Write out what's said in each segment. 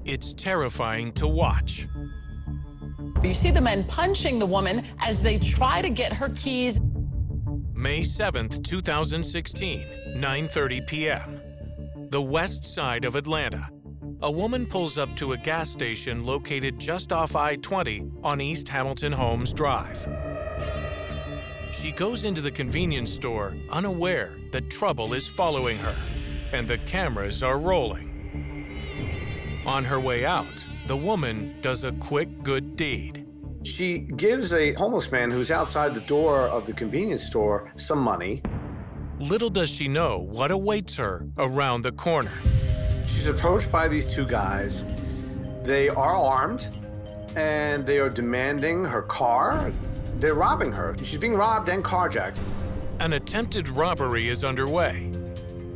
It's terrifying to watch. You see the men punching the woman as they try to get her keys. May 7th, 2016, 9:30 p.m. The west side of Atlanta. A woman pulls up to a gas station located just off I-20 on East Hamilton Holmes Drive. She goes into the convenience store unaware that trouble is following her, and the cameras are rolling. On her way out, the woman does a quick good deed. She gives a homeless man who's outside the door of the convenience store some money. Little does she know what awaits her around the corner. She's approached by these two guys. They are armed, and they are demanding her car. They're robbing her. She's being robbed and carjacked. An attempted robbery is underway.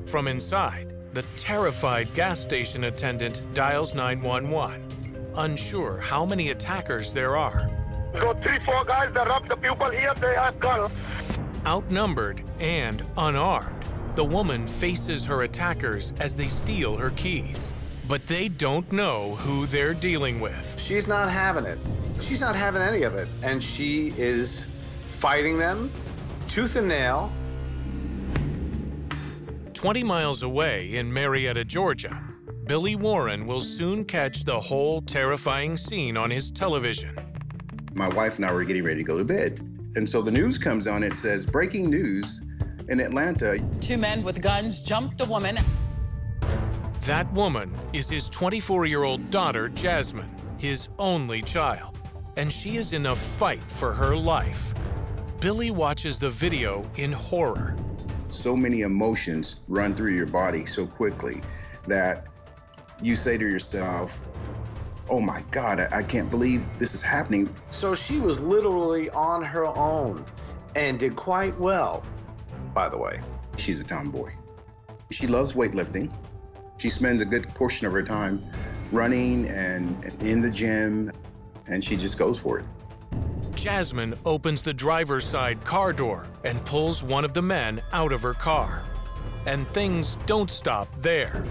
From inside, the terrified gas station attendant dials 911, unsure how many attackers there are. Got 3-4 guys that robbed the people here. They have guns. Outnumbered and unarmed, the woman faces her attackers as they steal her keys. But they don't know who they're dealing with. She's not having it. She's not having any of it. And she is fighting them tooth and nail. 20 miles away in Marietta, Georgia, Billy Warren will soon catch the whole terrifying scene on his television. My wife and I were getting ready to go to bed. And so the news comes on, it says, breaking news in Atlanta. 2 men with guns jumped a woman. That woman is his 24-year-old daughter, Jasmine, his only child, and she is in a fight for her life. Billy watches the video in horror. So many emotions run through your body so quickly that you say to yourself, oh my God, I can't believe this is happening. So she was literally on her own and did quite well, by the way. She's a tomboy. She loves weightlifting. She spends a good portion of her time running and in the gym, and she just goes for it. Jasmine opens the driver's side car door and pulls one of the men out of her car. And things don't stop there.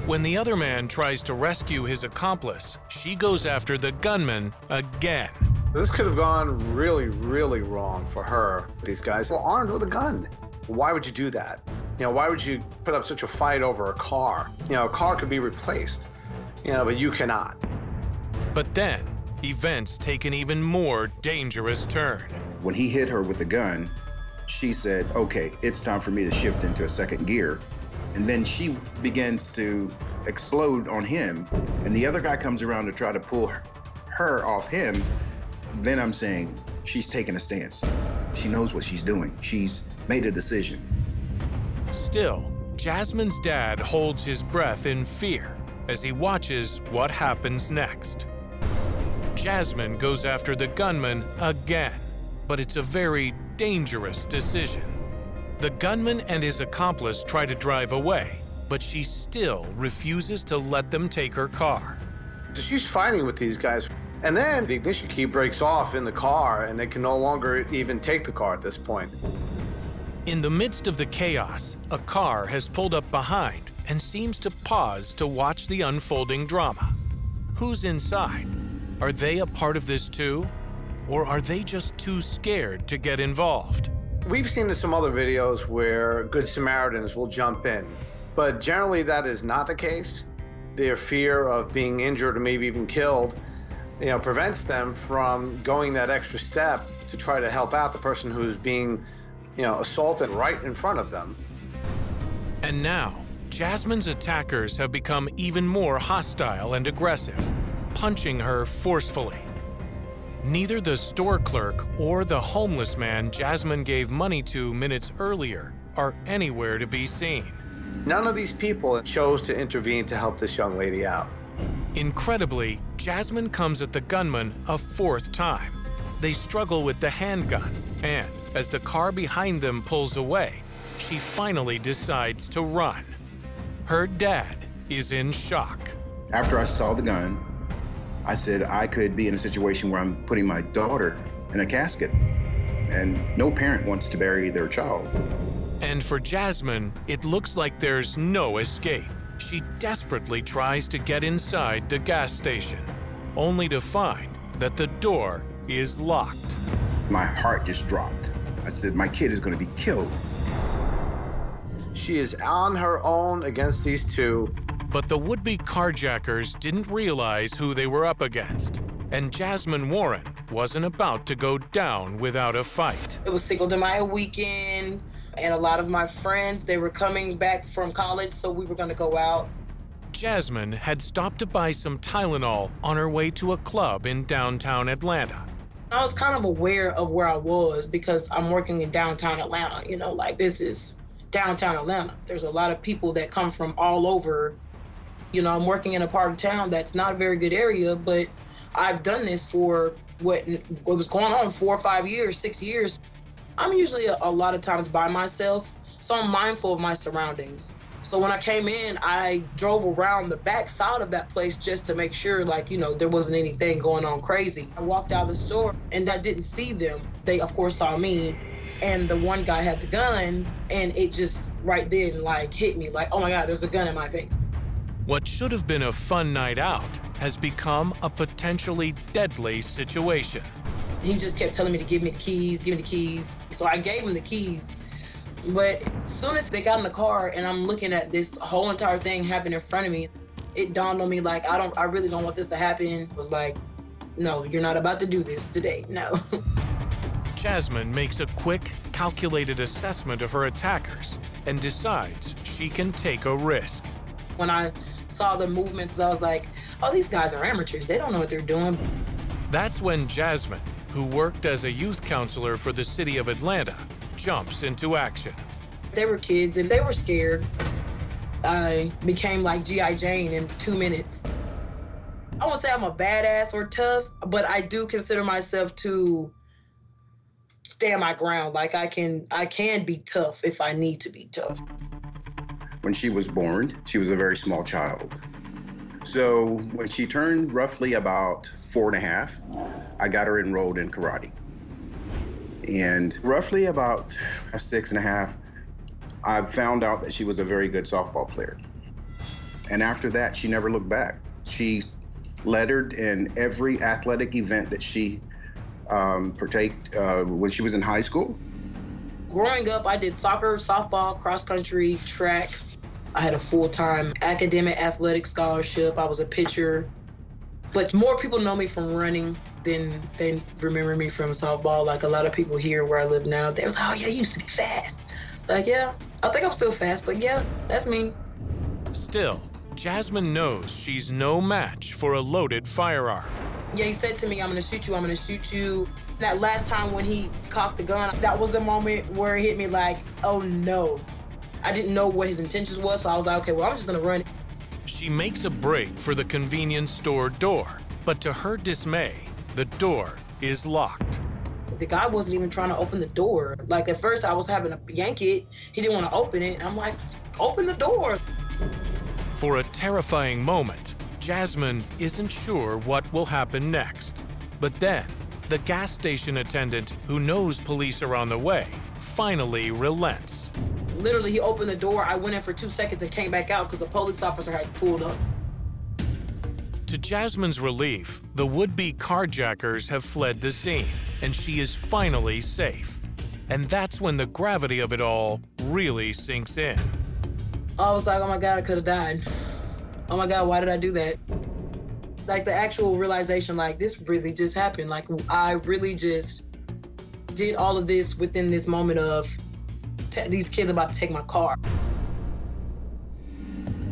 When the other man tries to rescue his accomplice, she goes after the gunman again. This could have gone really, really wrong for her. These guys were armed with a gun. Why would you do that? Why would you put up such a fight over a car? A car could be replaced, but you cannot. But then, events take an even more dangerous turn. When he hit her with the gun, she said, okay, it's time for me to shift into a second gear. And then she begins to explode on him, and the other guy comes around to try to pull her off him. Then I'm saying, she's taking a stance. She knows what she's doing. She's made a decision. Still, Jasmine's dad holds his breath in fear as he watches what happens next. Jasmine goes after the gunman again, but it's a very dangerous decision. The gunman and his accomplice try to drive away, but she still refuses to let them take her car. She's fighting with these guys, and then the ignition key breaks off in the car, and they can no longer even take the car at this point. In the midst of the chaos, a car has pulled up behind and seems to pause to watch the unfolding drama. Who's inside? Are they a part of this too? Or are they just too scared to get involved? We've seen some other videos where Good Samaritans will jump in, but generally that is not the case. Their fear of being injured or maybe even killed, prevents them from going that extra step to try to help out the person who's being, assaulted right in front of them. And now, Jasmine's attackers have become even more hostile and aggressive, punching her forcefully. Neither the store clerk or the homeless man Jasmine gave money to minutes earlier are anywhere to be seen. None of these people chose to intervene to help this young lady out. Incredibly, Jasmine comes at the gunman a 4th time. They struggle with the handgun, and as the car behind them pulls away, she finally decides to run. Her dad is in shock. After I saw the gun, I said I could be in a situation where I'm putting my daughter in a casket, and no parent wants to bury their child. And for Jasmine, it looks like there's no escape. she desperately tries to get inside the gas station, only to find that the door is locked. My heart just dropped. I said, my kid is going to be killed. She is on her own against these two. But the would-be carjackers didn't realize who they were up against, and Jasmine Warren wasn't about to go down without a fight. It was Cinco de Mayo weekend, and a lot of my friends, they were coming back from college, so we were going to go out. Jasmine had stopped to buy some Tylenol on her way to a club in downtown Atlanta. I was kind of aware of where I was because I'm working in downtown Atlanta. You know, like, this is downtown Atlanta. There's a lot of people that come from all over. You know, I'm working in a part of town that's not a very good area, but I've done this for what was going on 4 or 5 years, 6 years. I'm usually a lot of times by myself, so I'm mindful of my surroundings. So when I came in, I drove around the back side of that place just to make sure, like, you know, there wasn't anything going on crazy. I walked out of the store and I didn't see them. They, of course, saw me, and the one guy had the gun, and it just right then, like, hit me like, oh my God, there's a gun in my face. What should have been a fun night out has become a potentially deadly situation. He just kept telling me to give me the keys, give me the keys. So I gave him the keys. But as soon as they got in the car and I'm looking at this whole entire thing happen in front of me, it dawned on me, like, I really don't want this to happen. It was like, no, you're not about to do this today, no. Jasmine makes a quick, calculated assessment of her attackers and decides she can take a risk. When I saw the movements, I was like, oh, these guys are amateurs. They don't know what they're doing. That's when Jasmine, who worked as a youth counselor for the city of Atlanta, jumps into action. They were kids and they were scared. I became like G.I. Jane in 2 minutes. I won't say I'm a badass or tough, but I do consider myself to stand my ground. Like, I can be tough if I need to be tough. When she was born, she was a very small child. So when she turned roughly about 4.5, I got her enrolled in karate. And roughly about 6.5, I found out that she was a very good softball player. And after that, she never looked back. She lettered in every athletic event that she partaked when she was in high school. Growing up, I did soccer, softball, cross country, track. I had a full-time academic athletic scholarship. I was a pitcher. But more people know me from running than they remember me from softball. Like, a lot of people here where I live now, they was like, oh yeah, you used to be fast. Like, yeah, I think I'm still fast, but yeah, that's me. Still, Jasmine knows she's no match for a loaded firearm. Yeah, he said to me, I'm gonna shoot you, I'm gonna shoot you. That last time when he cocked the gun, that was the moment where it hit me like, oh no. I didn't know what his intentions was, so I was like, okay, well, I'm just gonna run. She makes a break for the convenience store door, but to her dismay, the door is locked. The guy wasn't even trying to open the door. Like, at first I was having to yank it. He didn't want to open it. I'm like, open the door. For a terrifying moment, Jasmine isn't sure what will happen next. But then, the gas station attendant, who knows police are on the way, finally relents. Literally, he opened the door. I went in for 2 seconds and came back out because a police officer had pulled up. To Jasmine's relief, the would-be carjackers have fled the scene, and she is finally safe. And that's when the gravity of it all really sinks in. I was like, oh my God, I could have died. Oh my God, why did I do that? Like, the actual realization, like, this really just happened. Like, I really just did all of this within this moment of these kids about to take my car.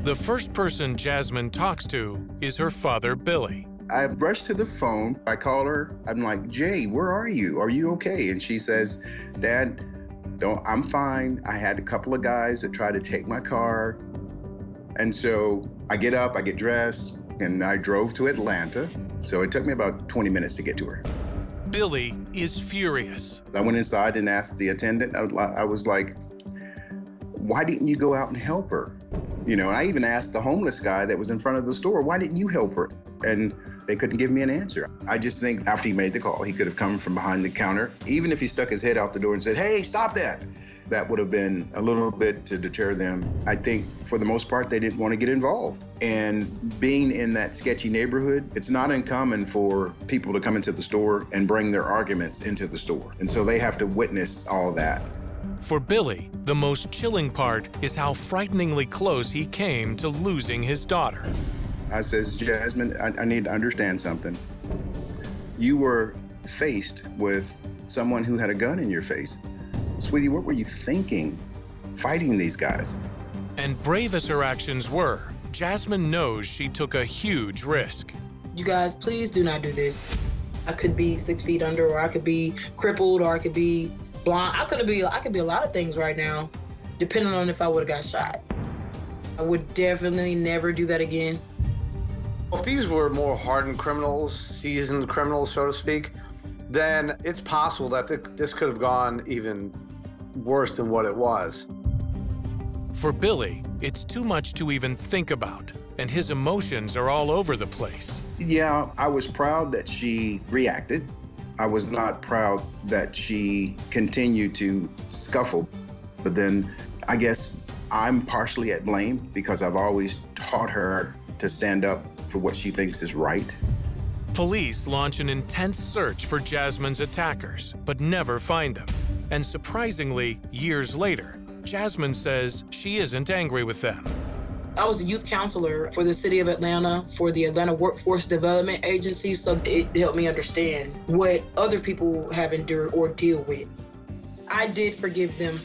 The first person Jasmine talks to is her father, Billy. I rushed to the phone. I call her. I'm like, Jay, where are you? Are you okay? And she says, Dad, I'm fine. I had a couple of guys that tried to take my car. And so I get up, I get dressed, and I drove to Atlanta. So it took me about 20 minutes to get to her. Billy is furious. I went inside and asked the attendant, I was like, why didn't you go out and help her? You know, I even asked the homeless guy that was in front of the store, why didn't you help her? And they couldn't give me an answer. I just think after he made the call, he could have come from behind the counter. Even if he stuck his head out the door and said, hey, stop that. that would have been a little bit to deter them. I think for the most part, they didn't want to get involved. And being in that sketchy neighborhood, it's not uncommon for people to come into the store and bring their arguments into the store. And so they have to witness all that. For Billy, the most chilling part is how frighteningly close he came to losing his daughter. I says, Jasmine, I need to understand something. You were faced with someone who had a gun in your face. Sweetie, what were you thinking fighting these guys? And brave as her actions were, Jasmine knows she took a huge risk. You guys, please do not do this. I could be 6 feet under, or I could be crippled, or I could be blind. I could be a lot of things right now, depending on if I would have got shot. I would definitely never do that again. If these were more hardened criminals, seasoned criminals, so to speak, then it's possible that this could have gone even worse than what it was. For Billy, it's too much to even think about, and his emotions are all over the place. Yeah, I was proud that she reacted. I was not proud that she continued to scuffle. But then I guess I'm partially at blame because I've always taught her to stand up for what she thinks is right. Police launch an intense search for Jasmine's attackers, but never find them. And surprisingly, years later, Jasmine says she isn't angry with them. I was a youth counselor for the city of Atlanta, for the Atlanta Workforce Development Agency, so it helped me understand what other people have endured or deal with. I did forgive them.